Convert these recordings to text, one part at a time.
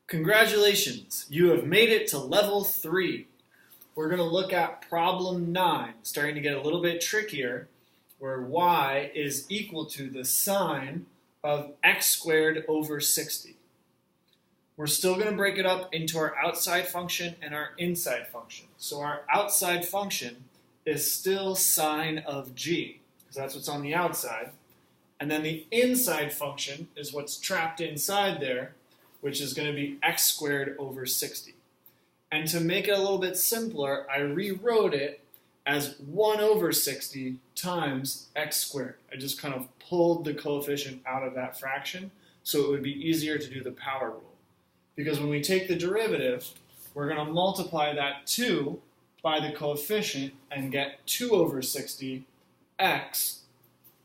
Congratulations, you have made it to level 3. We're going to look at problem 9, starting to get a little bit trickier, where y is equal to the sine of x squared over 60. We're still going to break it up into our outside function and our inside function. So our outside function is still sine of g, because that's what's on the outside. And then the inside function is what's trapped inside there, which is going to be x squared over 60. And to make it a little bit simpler, I rewrote it as 1 over 60 times x squared. I just kind of pulled the coefficient out of that fraction so it would be easier to do the power rule. Because when we take the derivative, we're going to multiply that 2 by the coefficient and get 2 over 60 x,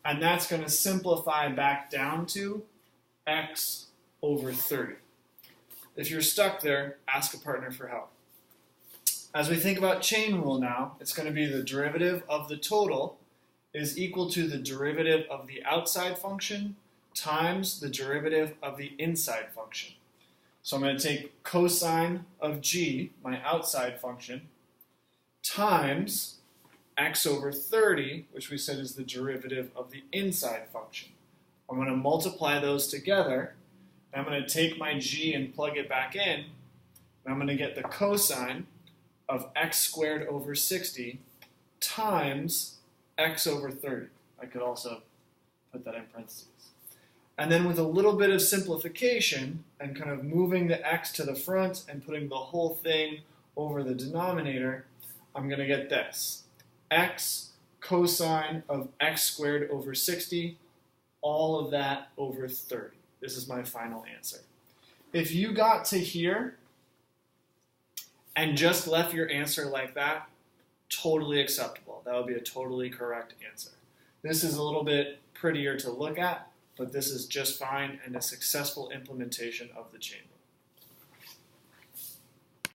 and that's going to simplify back down to x over 30. If you're stuck there, ask a partner for help. As we think about chain rule now, it's going to be the derivative of the total is equal to the derivative of the outside function times the derivative of the inside function. So I'm going to take cosine of g, my outside function, times x over 30, which we said is the derivative of the inside function. I'm going to multiply those together. I'm going to take my g and plug it back in, and I'm going to get the cosine of x squared over 60 times x over 30. I could also put that in parentheses. And then with a little bit of simplification and kind of moving the x to the front and putting the whole thing over the denominator, I'm going to get this. X cosine of x squared over 60, all of that over 30. This is my final answer. If you got to here and just left your answer like that, totally acceptable. That would be a totally correct answer. This is a little bit prettier to look at, but this is just fine and a successful implementation of the chain rule.